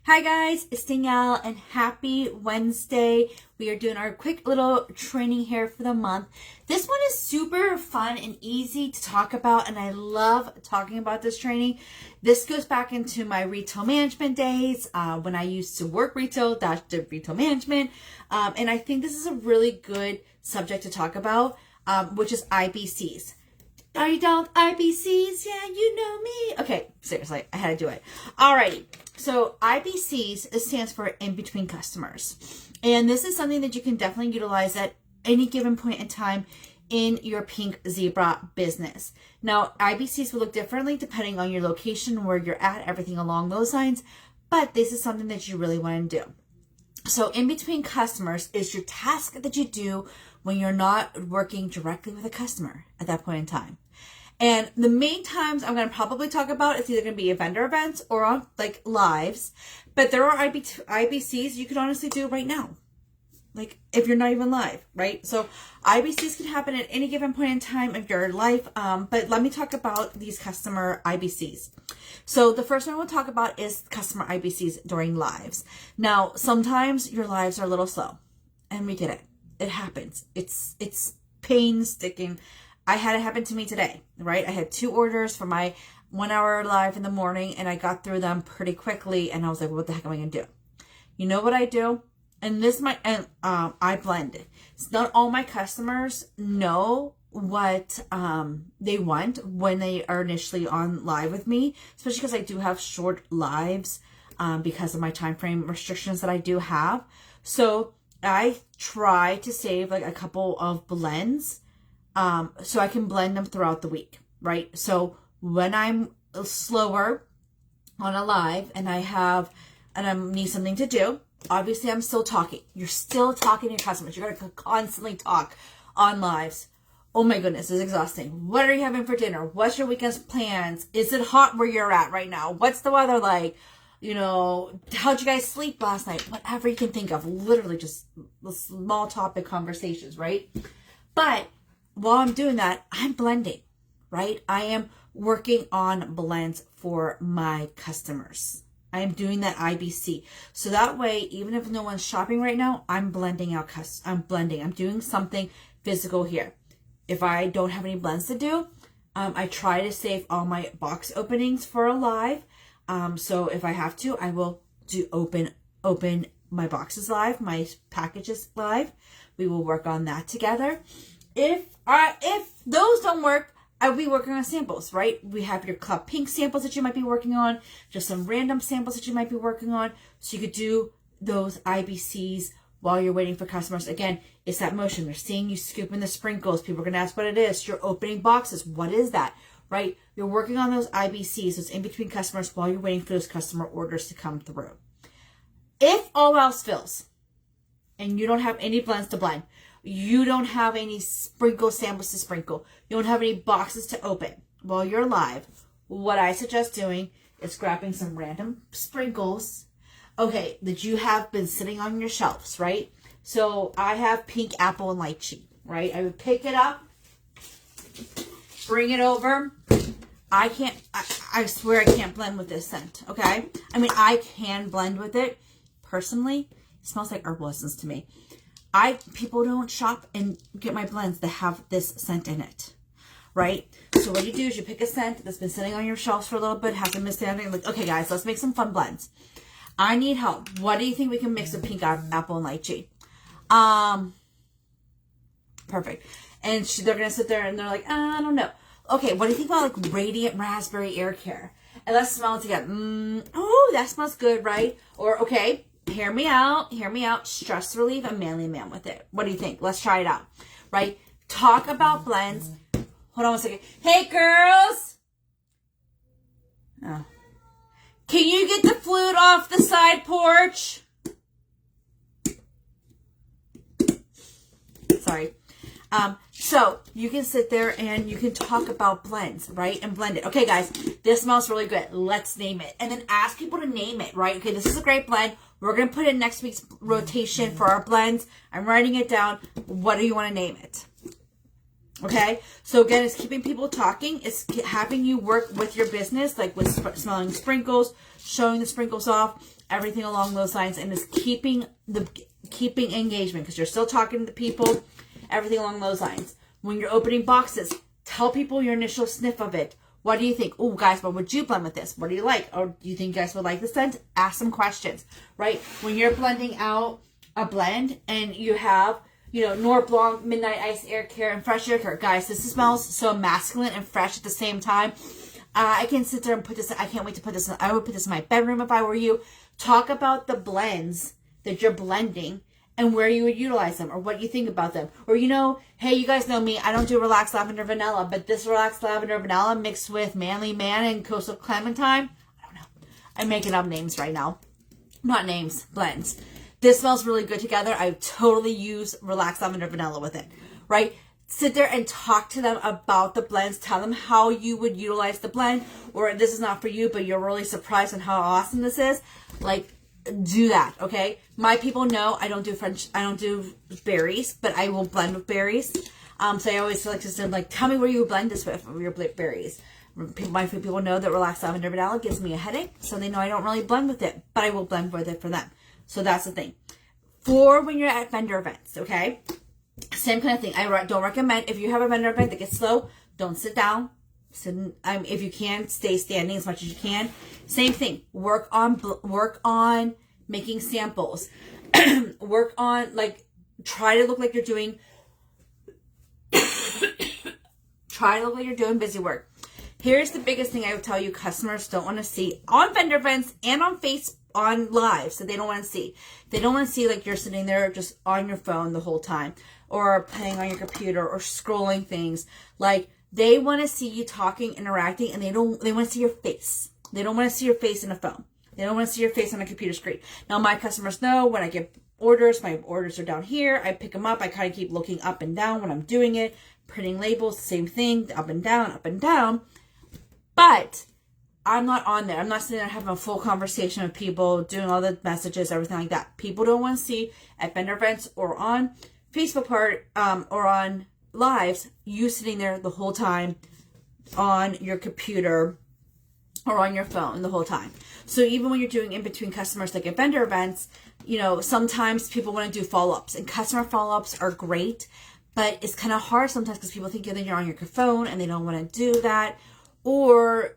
Hi guys, it's Danielle and happy Wednesday. We are doing our quick little training here for the month. This one is super fun and easy to talk about, and I love talking about this training. This goes back into my retail management days when I used to work retail, did retail management, and I think this is a really good subject to talk about, which is IBCs. Are you down with IBCs? Yeah, you know me. Okay, seriously, I had to do it. Alrighty. So IBCs stands for in between customers. And this is something that you can definitely utilize at any given point in time in your pink zebra business. Now, IBCs will look differently depending on your location, where you're at, everything along those lines. But this is something that you really want to do. So in between customers is your task that you do when you're not working directly with a customer at that point in time. And the main times I'm going to probably talk about, it's either going to be vendor events or on like lives, but there are IBCs you could honestly do right now. Like if you're not even live, right? So IBCs can happen at any given point in time of your life. But let me talk about these customer IBCs. So the first one we'll talk about is customer IBCs during lives. Now, sometimes your lives are a little slow, and we get it. It happens. It's painstaking. I had it happen to me today, right? I had 2 orders for my 1 hour live in the morning, and I got through them pretty quickly, and I was like, what the heck am I going to do? You know what I do? And I blend it. It's not all my customers know what they want when they are initially on live with me, especially because I do have short lives because of my time frame restrictions that I do have. So I try to save like a couple of blends so I can blend them throughout the week, right? So when I'm slower on a live and I need something to do, obviously I'm still talking. You're still talking to your customers. You're going to constantly talk on lives. Oh my goodness, it's exhausting. What are you having for dinner? What's your weekend's plans? Is it hot where you're at right now? What's the weather like? You know, how'd you guys sleep last night? Whatever you can think of. Literally just small topic conversations, right? But while I'm doing that, I'm blending, right? I am working on blends for my customers. I am doing that IBC. So that way, even if no one's shopping right now, I'm blending out. I'm blending. I'm doing something physical here. If I don't have any blends to do, I try to save all my box openings for a live. So if I have to, I will do open my boxes live, my packages live. We will work on that together. If those don't work, I'll be working on samples, right? We have your Club Pink samples that you might be working on, just some random samples that you might be working on. So you could do those IBCs while you're waiting for customers. Again, it's that motion. They're seeing you scooping the sprinkles. People are going to ask what it is. You're opening boxes. What is that, right? You're working on those IBCs, those in between customers, while you're waiting for those customer orders to come through. If all else fails and you don't have any blends to blend, you don't have any sprinkle samples to sprinkle, you don't have any boxes to open while you're live, what I suggest doing is grabbing some random sprinkles, okay, that you have been sitting on your shelves, right? So I have pink apple and lychee, right? I would pick it up, bring it over. I swear I can't blend with this scent, okay? I mean, I can blend with it. Personally, it smells like herbal essence to me. People don't shop and get my blends that have this scent in it, right? So what you do is you pick a scent that's been sitting on your shelves for a little bit, hasn't been standing, like, okay guys, let's make some fun blends. I need help. What do you think we can mix with pink apple and lychee? Perfect. And they're going to sit there and they're like, I don't know. Okay, what do you think about like Radiant Raspberry Air Care? And let's smell it together. Oh, that smells good, right? Or, okay, hear me out. Stress relief and manly man with it. What do you think? Let's try it out, right? Talk about blends. Hold on one second. Hey, girls. Oh. Can you get the flute off the side porch? Sorry. So you can sit there and you can talk about blends, right? And blend it. Okay, guys, this smells really good. Let's name it. And then ask people to name it, right? Okay, this is a great blend. We're going to put in next week's rotation for our blends. I'm writing it down. What do you want to name it? Okay, so again, it's keeping people talking. It's having you work with your business, like with smelling sprinkles, showing the sprinkles off, everything along those lines, and it's keeping engagement because you're still talking to the people, everything along those lines. When you're opening boxes, tell people your initial sniff of it. What do you think? Oh, guys, what would you blend with this? What do you like? Or do you think you guys would like this scent? Ask some questions, right? When you're blending out a blend and you have, Noir Blanc, Midnight Ice Air Care, and Fresh Air Care. Guys, this smells so masculine and fresh at the same time. I can sit there and put this, I can't wait to put this in, I would put this in my bedroom if I were you. Talk about the blends that you're blending and where you would utilize them or what you think about them. Or, hey, you guys know me, I don't do Relaxed Lavender Vanilla, but this Relaxed Lavender Vanilla mixed with Manly Man and Coastal Clementine, I don't know. I'm making up names right now. Not names, blends. This smells really good together. I totally use Relaxed Lavender Vanilla with it, right? Sit there and talk to them about the blends. Tell them how you would utilize the blend, or this is not for you, but you're really surprised on how awesome this is. Like, do that, okay? My people know I don't do berries, but I will blend with berries. So I always like to say, like, tell me where you would blend this with your berries. My people know that Relaxed Lavender Vanilla gives me a headache, so they know I don't really blend with it, but I will blend with it for them. So that's the thing. For when you're at vendor events, okay? Same kind of thing. I don't recommend, if you have a vendor event that gets slow, don't sit down. If you can, stay standing as much as you can. Same thing. Work on making samples. Work on, try to look like you're doing busy work. Here's the biggest thing I would tell you customers don't want to see on vendor events and on live, so they don't want to see. They don't want to see like you're sitting there just on your phone the whole time or playing on your computer or scrolling things. Like, they want to see you talking, interacting, and they want to see your face. They don't want to see your face in a phone. They don't want to see your face on a computer screen. Now, my customers know when I get orders, my orders are down here. I pick them up. I kind of keep looking up and down when I'm doing it. Printing labels, same thing, up and down, up and down. But I'm not on there. I'm not sitting there having a full conversation with people, doing all the messages, everything like that. People don't want to see at vendor events or on Facebook or on lives, you sitting there the whole time on your computer or on your phone the whole time. So even when you're doing in between customers, like at vendor events, sometimes people want to do follow-ups, and customer follow-ups are great, but it's kind of hard sometimes because people think that you're on your phone and they don't want to do that. Or,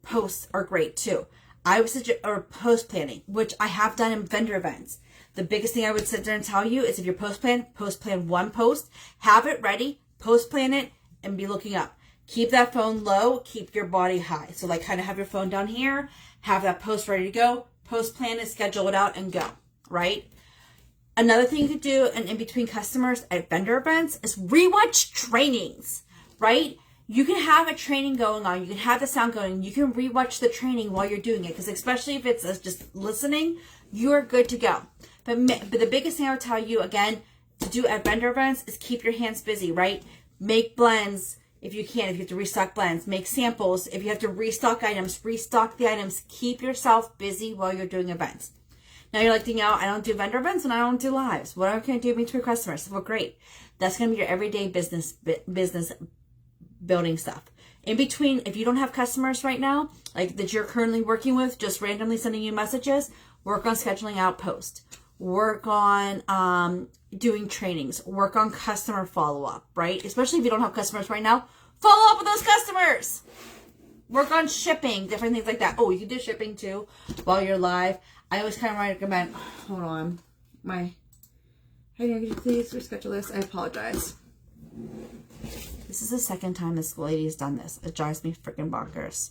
posts are great too. I would suggest, or post planning, which I have done in vendor events. The biggest thing I would sit there and tell you is if you post plan one post, have it ready, post plan it, and be looking up. Keep that phone low, keep your body high. So kind of have your phone down here, have that post ready to go, post plan it, schedule it out, and go, right? Another thing you could do in between customers at vendor events is rewatch trainings, right? You can have a training going on. You can have the sound going. You can rewatch the training while you're doing it, because especially if it's just listening, you're good to go. But the biggest thing I would tell you, again, to do at vendor events is keep your hands busy, right? Make blends if you can. If you have to restock blends, make samples. If you have to restock items, restock the items. Keep yourself busy while you're doing events. Now you're like, I don't do vendor events and I don't do lives. What can I do between customers? Well, great. That's going to be your everyday business building stuff. In between, if you don't have customers right now, like that you're currently working with, just randomly sending you messages, work on scheduling out posts. Work on doing trainings. Work on customer follow-up, right? Especially if you don't have customers right now, follow up with those customers. Work on shipping, different things like that. Oh, you can do shipping too while you're live. I always kind of recommend, hold on, hey, could you please reschedule this? I apologize. This is the second time this lady has done this. It drives me freaking bonkers.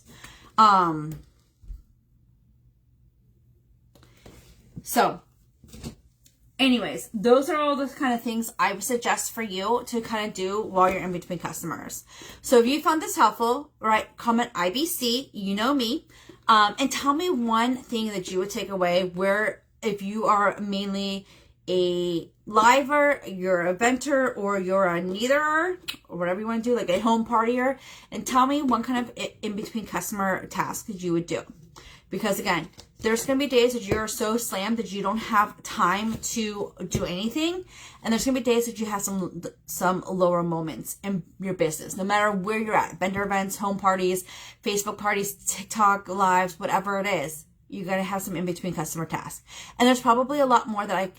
So, anyways, those are all the kind of things I would suggest for you to kind of do while you're in between customers. So if you found this helpful, right, comment IBC, you know me, and tell me one thing that you would take away where if you are mainly a liver, you're a venter, or you're a neither, or whatever you want to do, like a home partier, and tell me one kind of in-between customer task that you would do. Because again, there's going to be days that you're so slammed that you don't have time to do anything. And there's going to be days that you have some lower moments in your business, no matter where you're at. Vendor events, home parties, Facebook parties, TikTok lives, whatever it is. You got to have some in-between customer tasks. And there's probably a lot more that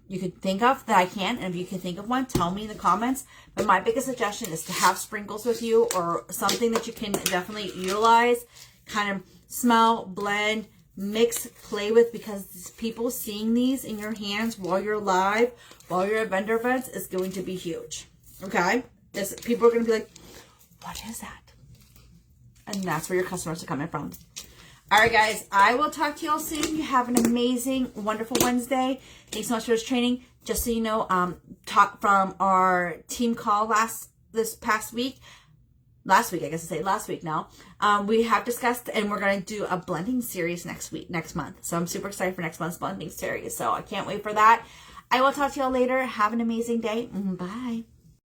you could think of that I can. And if you can think of one, tell me in the comments. But my biggest suggestion is to have sprinkles with you or something that you can definitely utilize, kind of smell, blend, mix, play with, because people seeing these in your hands while you're live, while you're at vendor events is going to be huge. Okay? People are going to be like, what is that? And that's where your customers are coming from. All right, guys, I will talk to you all soon. You have an amazing, wonderful Wednesday. Thanks so much for this training. Just so you know, talk from our team call last week now. We have discussed, and we're going to do a blending series next month. So I'm super excited for next month's blending series. So I can't wait for that. I will talk to you all later. Have an amazing day. Bye.